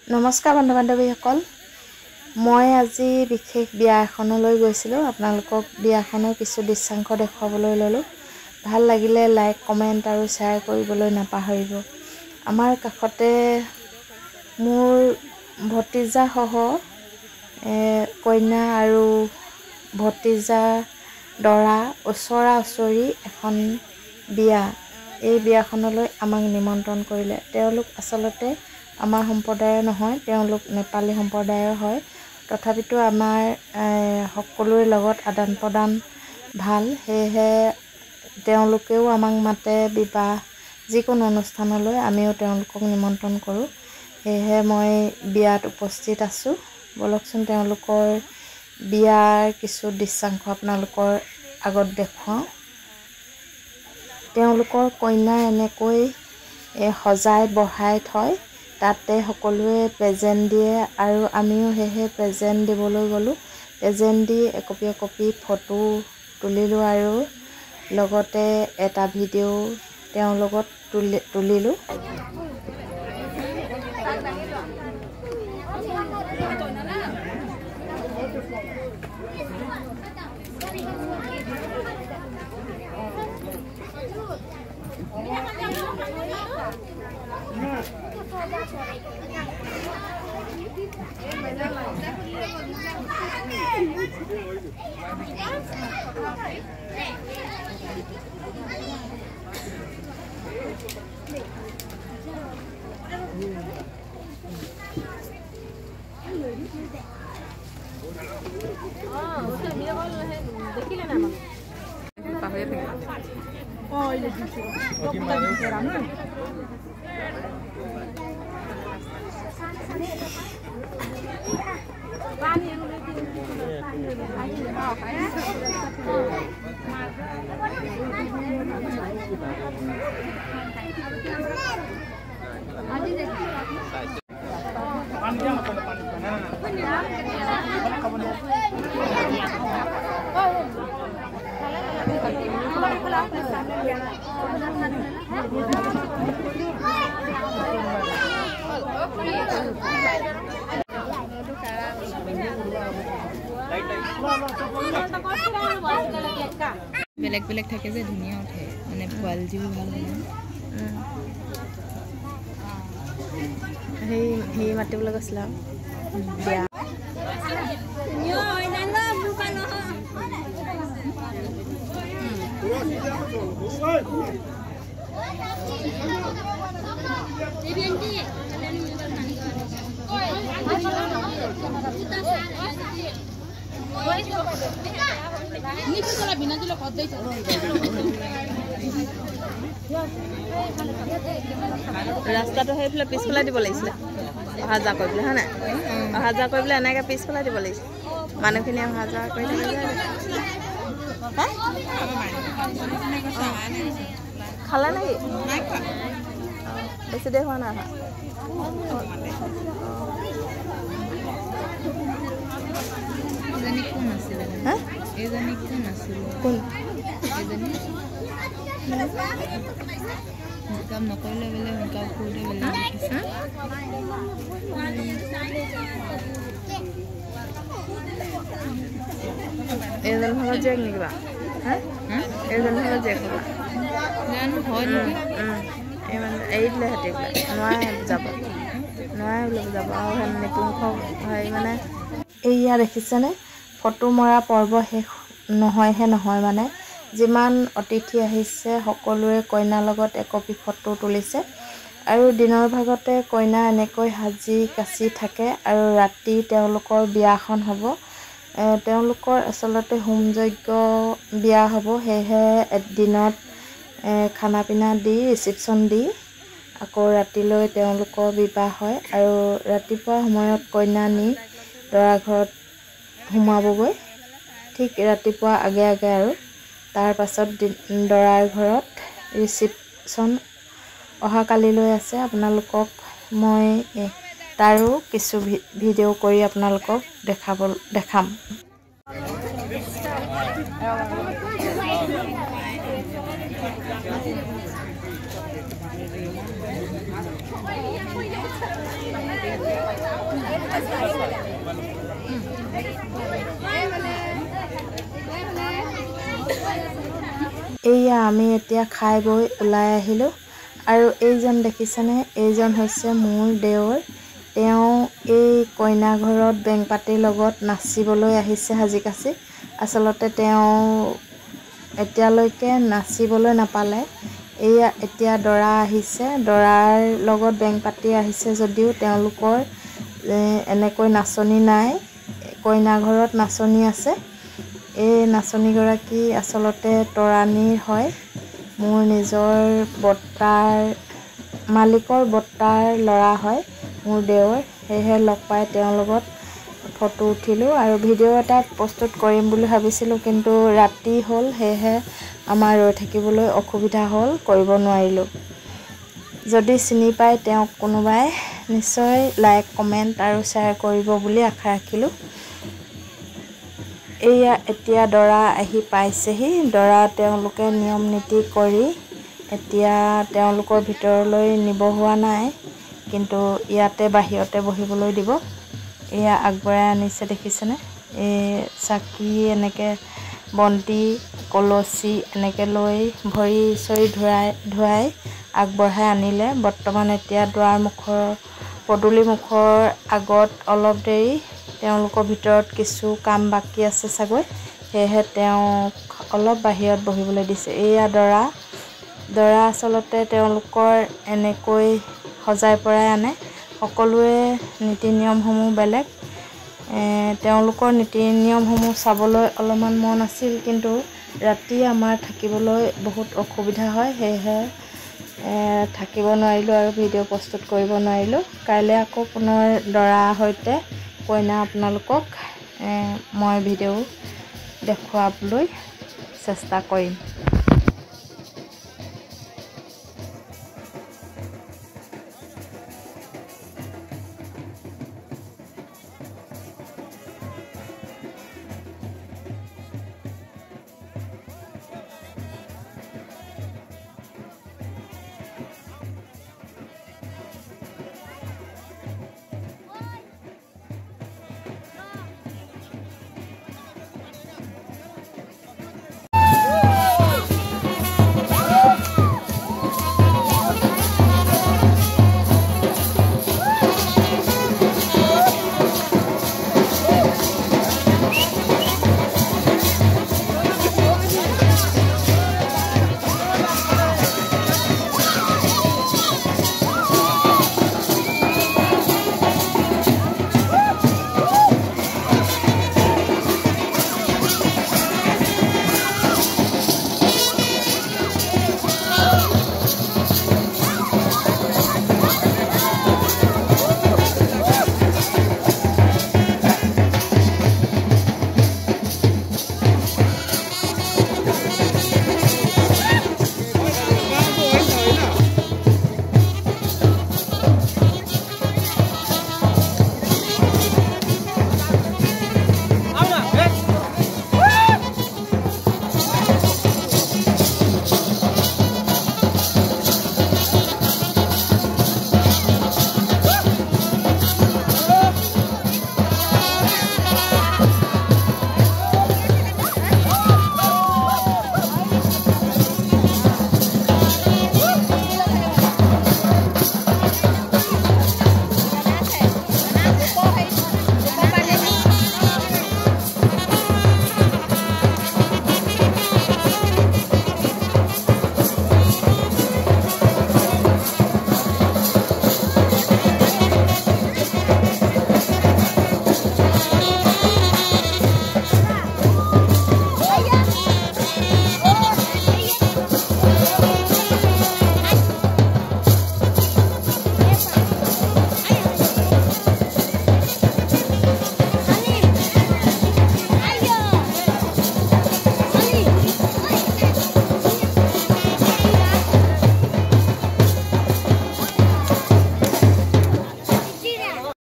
নমস্কাৰ বন্ধু বান্ধৱীসকল মই আজি বিশেষ বিয়া এখনলৈ গৈছিলোঁ আপোনালোকক বিয়াখনৰ কিছু দৃশ্যাংশ দেখুৱাবলৈ ললো ভাল লাগিলে লাইক কমেন্ট আৰু শ্বেয়াৰ কৰিবলৈ নাপাহৰিব আমাৰ কাষতে মোৰ ভতিজা সহ কইনা আৰু ভতিজা দৰা ওচৰা-ওচৰি এখন বিয়া এই বিয়াখনলৈ আমাক নিমন্ত্ৰণ কৰিলে তেওঁলোক আসলতে আমাৰ সম্প্ৰদায়ৰ নহয় তেওঁলোক নেপালী সম্প্ৰদায়ৰ হয় তথাপিতো আমাৰ সকলোৰে লগত আদান প্ৰদান ভাল হেহে তেওঁলোকেও আমাক মাতে বিবাহ যিকোনো অনুষ্ঠানলৈ আমিও তেওঁলোকক নিমন্ত্ৰণ কৰোঁ হেহে মই বিয়াত উপস্থিত আছো বলকচোন তেওঁলোকৰ বিয়াৰ কিছু দৃশ্যাংশ আপোনালোকৰ আগত দেখুৱাও তেওঁলোকৰ কইনা এনেকৈ সজাই বঢ়াই থয় তাতে সকলোৱে প্ৰেজেন্ট দিয়ে আৰু আমিও হেহে প্ৰেজেন্ট দিবলৈ গলো প্ৰেজেন্ট দি একপি ফটো তুলিলো আৰু লগতে এটা ভিডিও তেওঁৰ লগত তুলিলো বেলেগ বেলেগ থাকে যে ধুনিয়া উঠে মানে কোৱালিটিও ভাল হয় হেই মাতিবলৈ গৈছিলা বিয়া ৰাস্তাটো সেইফালে পিছফালে দিব লাগিছিলে অহা যোৱা কৰিবলৈ হয় নাই অহা যোৱা কৰিবলৈ এনেকৈ পিছফালে দিব লাগিছিলে মানুহখিনি অহা যোৱা কৰি খালা নেকি বেছি দেৰি হোৱা নাই কাম নকৰিলে বেলেগ কাম কৰোঁতে বেলেগ এইজন ভাগত জীয়েক নেকি বা এইজন ভাগত জীয়েক হ'বা জানো হয় নেকি এৰি দিলে সিহঁতি বোলে নোৱাৰে বুজাব আৰু নিপুংখ হেৰি মানে এয়া দেখিছেনে ফটো মৰা পৰ্ব শেষ নহয় মানে যিমান অতিথি আহিছে সকলোৰে কইনাৰ লগত একপি ফটো তুলিছে আৰু দিনৰ ভাগতে কইনা এনেকৈ সাজি কাচি থাকে আৰু ৰাতি তেওঁলোকৰ বিয়াখন হ'ব তেওঁলোকৰ আসলতে হোম যজ্ঞ বিয়া হ'ব হেহে দিনত খানা পিনা দি ৰিসেপশ্যন দি আকৌ ৰাতিলৈ তেওঁলোকৰ বিবাহ হয় আৰু ৰাতিপুৱা সময়ত কইনা নি দৰা ঘৰত সোমাবগৈ ঠিক ৰাতিপুৱা আগে আৰু তাৰ পাছত দৰাৰ ঘৰত ৰিসেপশ্যন অহা কালিলৈ আছে আপোনালোকক মই তাৰো কিছু ভিডিও কৰি আপোনালোকক দেখাম এইয়া আমি এতিয়া খাই বৈ ওলাই আহিলোঁ আৰু এইজন দেখিছেনে এইজন হৈছে মোৰ দেৱৰ তেওঁ এই কইনা ঘৰত বেংপাতিৰ লগত নাচিবলৈ আহিছে সাজি কাচি আচলতে তেওঁ এতিয়ালৈকে নাচিবলৈ নাপালে এইয়া এতিয়া দৰা আহিছে দৰাৰ লগত বেংপাতি আহিছে যদিও তেওঁলোকৰ এনেকৈ নাচনি নাই কইনা ঘৰত নাচনি আছে এই নাচনীগৰাকী আচলতে তৰাণীৰ হয় মোৰ নিজৰ বৰ্তাৰ মালিকৰ বৰ্তাৰ ল'ৰা হয় মোৰ দেৱৰ সেয়েহে লগ পাই তেওঁৰ লগত ফটো উঠিলোঁ আৰু ভিডিঅ' এটা প্ৰস্তুত কৰিম বুলি ভাবিছিলোঁ কিন্তু ৰাতি হ'ল সেয়েহে আমাৰ ৰৈ থাকিবলৈ অসুবিধা হ'ল কৰিব নোৱাৰিলোঁ যদি চিনি পায় তেওঁক কোনোবাই নিশ্চয় লাইক কমেণ্ট আৰু শ্বেয়াৰ কৰিব বুলি আশা ৰাখিলোঁ এইয়া এতিয়া দৰা আহি পাইছেহি দৰা তেওঁলোকে নিয়ম নীতি কৰি এতিয়া তেওঁলোকৰ ভিতৰলৈ নিব হোৱা নাই কিন্তু ইয়াতে বাহিৰতে বহিবলৈ দিব এয়া আগবঢ়াই আনিছে দেখিছেনে এই চাকি এনেকৈ বন্তি কলচী এনেকৈ লৈ ভৰি চৰি ধুৱাই আগবঢ়াই আনিলে বৰ্তমান এতিয়া দুৱাৰমুখৰ পদূলিমুখৰ আগত অলপ দেৰি তেওঁলোকৰ ভিতৰত কিছু কাম বাকী আছে চাগৈ সেয়েহে তেওঁক অলপ বাহিৰত বহিবলৈ দিছে এয়া দৰা আচলতে তেওঁলোকৰ এনেকৈ সজাই পৰাই আনে সকলোৰে নীতি নিয়মসমূহ বেলেগ তেওঁলোকৰ নীতি নিয়মসমূহ চাবলৈ অলপমান মন আছিল কিন্তু ৰাতি আমাৰ থাকিবলৈ বহুত অসুবিধা হয় সেয়েহে থাকিব নোৱাৰিলোঁ আৰু ভিডিঅ' প্ৰস্তুত কৰিব নোৱাৰিলোঁ কাইলৈ আকৌ পুনৰ দৰাৰ সৈতে কইনা আপোনালোকক মই ভিডিঅ' দেখুৱাবলৈ চেষ্টা কৰিম